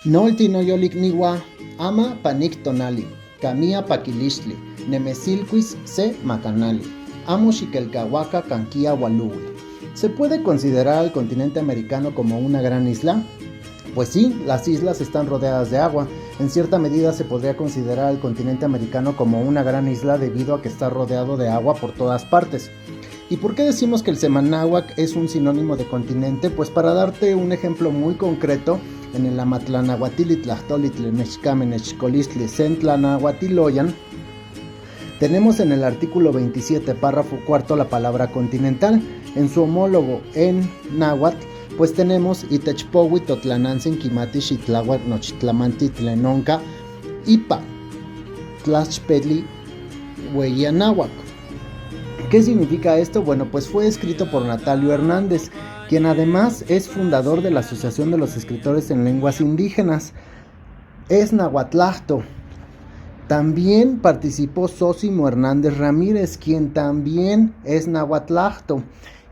Nolti no yolik niwa, ama panik tonali, camia paquilistli, nemesilquis se macanali, amo xiquelcahuaca canquia waluwi. ¿Se puede considerar al continente americano como una gran isla? Pues sí, las islas están rodeadas de agua. En cierta medida se podría considerar al continente americano como una gran isla debido a que está rodeado de agua por todas partes. ¿Y por qué decimos que el Semanáhuac es un sinónimo de continente? Pues para darte un ejemplo muy concreto, en el Amatlanahuatili, Tlachtolitl, Mexicame, Nexcolistli, Centlanahuatiloyan, tenemos en el artículo 27, párrafo cuarto, la palabra continental. En su homólogo en náhuatl, pues tenemos Itechpohui, Totlanantzin, Quimati, Xitláhuac, Nochtlamanti, Tlenonca, Ipa, Tlaxpetli, Hueyanáhuac. ¿Qué significa esto? Bueno, pues fue escrito por Natalio Hernández, quien además es fundador de la Asociación de los Escritores en Lenguas Indígenas. Es nahuatlacto. También participó Sósimo Hernández Ramírez, quien también es nahuatlacto.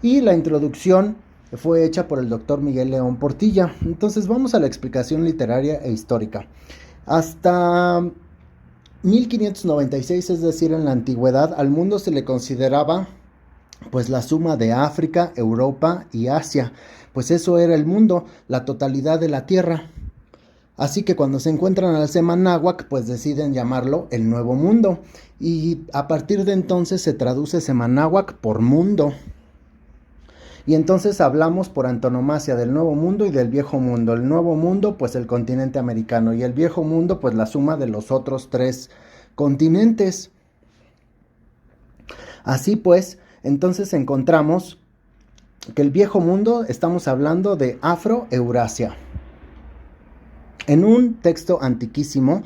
Y la introducción fue hecha por el doctor Miguel León Portilla. Entonces vamos a la explicación literaria e histórica. Hasta 1596, es decir, en la antigüedad, al mundo se le consideraba pues la suma de África, Europa y Asia. Pues eso era el mundo, la totalidad de la tierra. Así que cuando se encuentran al Semanáhuac, pues deciden llamarlo el Nuevo Mundo. Y a partir de entonces se traduce Semanáhuac por mundo. Y entonces hablamos por antonomasia del Nuevo Mundo y del Viejo Mundo. El Nuevo Mundo, pues el continente americano. Y el Viejo Mundo, pues la suma de los otros 3 continentes. Así pues, entonces encontramos que el Viejo Mundo, estamos hablando de Afro-Eurasia. En un texto antiquísimo,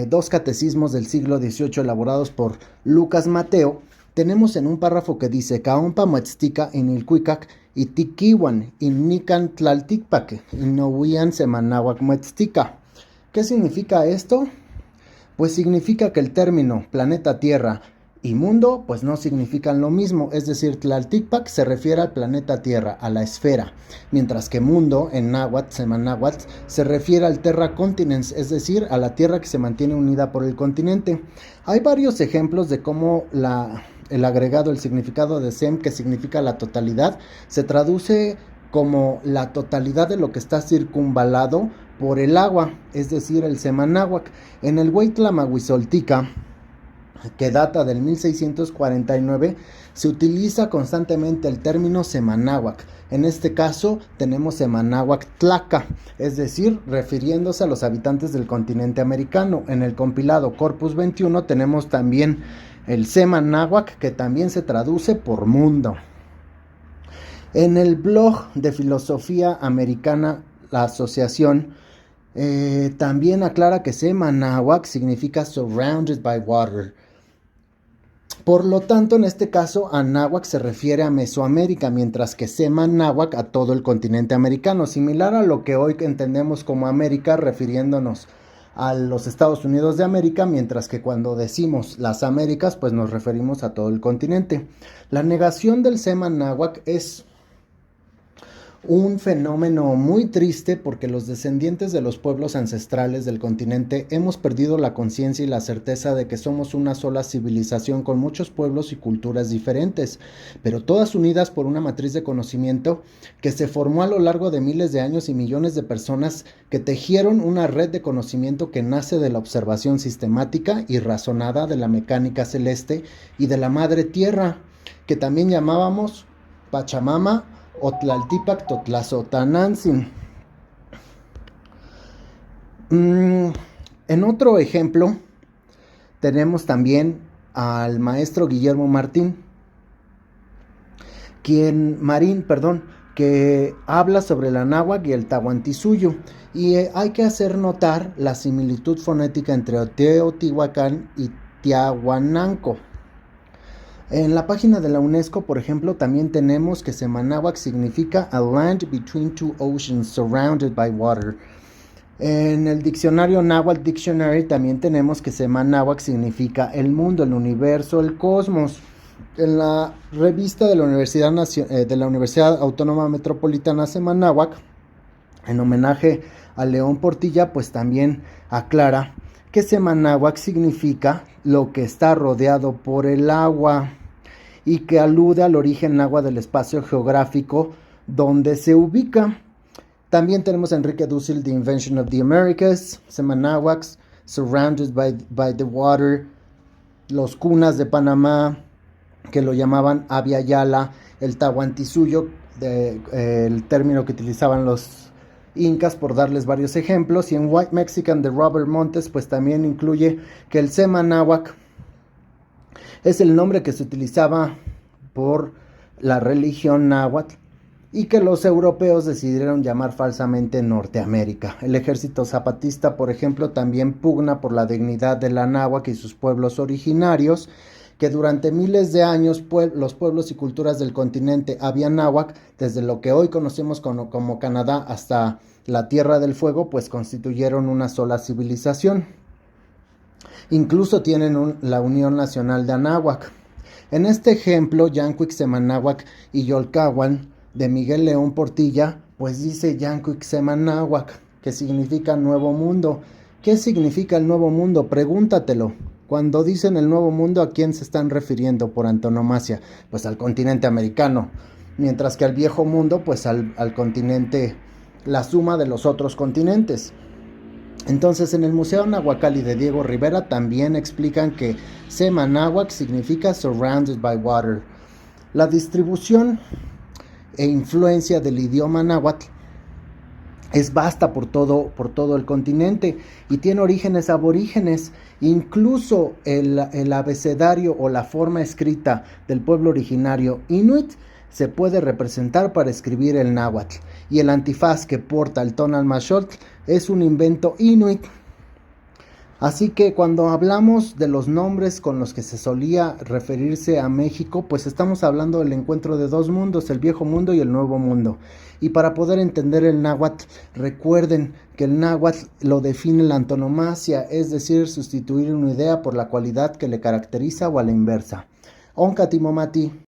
2 catecismos del siglo XVIII elaborados por Lucas Mateo, tenemos en un párrafo que dice: Caompa muetztica in ilcuicac y tiquiwan in nican tlalticpaque in nohuian Semanáhuac muetztica. ¿Qué significa esto? Pues significa que el término planeta Tierra y mundo pues no significan lo mismo, es decir, Tlalticpac se refiere al planeta Tierra, a la esfera, mientras que mundo en náhuatl, Semanáhuatl, se refiere al terra continens, es decir, a la tierra que se mantiene unida por el continente. Hay varios ejemplos de cómo el agregado, el significado de Sem, que significa la totalidad, se traduce como la totalidad de lo que está circunvalado por el agua, es decir, el Semanáhuac. En el Huaytlamahuizoltica, que data del 1649, se utiliza constantemente el término Semanáhuac. En este caso tenemos Semanáhuac Tlaca, es decir, refiriéndose a los habitantes del continente americano. En el compilado Corpus 21 tenemos también el Semanáhuac, que también se traduce por mundo. En el blog de Filosofía Americana, la asociación también aclara que Semanáhuac significa surrounded by water. Por lo tanto, en este caso, Anáhuac se refiere a Mesoamérica, mientras que Semanáhuac a todo el continente americano, similar a lo que hoy entendemos como América, refiriéndonos a los Estados Unidos de América, mientras que cuando decimos las Américas, pues nos referimos a todo el continente. La negación del Semanáhuac es un fenómeno muy triste porque los descendientes de los pueblos ancestrales del continente hemos perdido la conciencia y la certeza de que somos una sola civilización con muchos pueblos y culturas diferentes, pero todas unidas por una matriz de conocimiento que se formó a lo largo de miles de años y millones de personas que tejieron una red de conocimiento que nace de la observación sistemática y razonada de la mecánica celeste y de la madre tierra, que también llamábamos Pachamama o Tlaltipac Totlazotanantzin. En otro ejemplo tenemos también al maestro Guillermo Marín, que habla sobre el Anáhuac y el Tahuantinsuyo, y hay que hacer notar la similitud fonética entre Teotihuacán y Tiahuananco. En la página de la UNESCO, por ejemplo, también tenemos que Semanáhuac significa a land between 2 oceans surrounded by water. En el diccionario Nahuatl Dictionary también tenemos que Semanáhuac significa el mundo, el universo, el cosmos. En la revista de la Universidad Autónoma Metropolitana Semanáhuac, en homenaje a León Portilla, pues también aclara que Semanáhuac significa lo que está rodeado por el agua y que alude al origen agua del espacio geográfico donde se ubica. También tenemos a Enrique Dussel, The Invention of the Americas, Semanáhuac, Surrounded by the Water, los cunas de Panamá, que lo llamaban Abya Yala, el Tahuantinsuyo, el término que utilizaban los incas, por darles varios ejemplos. Y en White Mexican de Robert Montes, pues también incluye que el Semanáhuac es el nombre que se utilizaba por la religión náhuatl y que los europeos decidieron llamar falsamente Norteamérica. El ejército zapatista, por ejemplo, también pugna por la dignidad de la náhuatl y sus pueblos originarios, que durante miles de años los pueblos y culturas del continente Abya náhuatl, desde lo que hoy conocemos como Canadá hasta la Tierra del Fuego, pues constituyeron una sola civilización. Incluso tienen la Unión Nacional de Anáhuac. En este ejemplo, Yancuic Semanáhuac y Yolcahuan, de Miguel León Portilla, pues dice Yancuic Semanáhuac, que significa Nuevo Mundo. ¿Qué significa el Nuevo Mundo? Pregúntatelo. Cuando dicen el Nuevo Mundo, ¿a quién se están refiriendo por antonomasia? Pues al continente americano. Mientras que al Viejo Mundo, pues al continente, la suma de los otros continentes. Entonces, en el Museo Nahuacalli de Diego Rivera también explican que Semanáhuac significa Surrounded by Water. La distribución e influencia del idioma náhuatl es vasta por todo el continente y tiene orígenes aborígenes. Incluso el abecedario o la forma escrita del pueblo originario inuit se puede representar para escribir el náhuatl, y el antifaz que porta el Tonalmaxoltl es un invento inuit. Así que cuando hablamos de los nombres con los que se solía referirse a México, pues estamos hablando del encuentro de dos mundos, el Viejo Mundo y el Nuevo Mundo. Y para poder entender el náhuatl, recuerden que el náhuatl lo define la antonomasia, es decir, sustituir una idea por la cualidad que le caracteriza o a la inversa. Oncatimomati.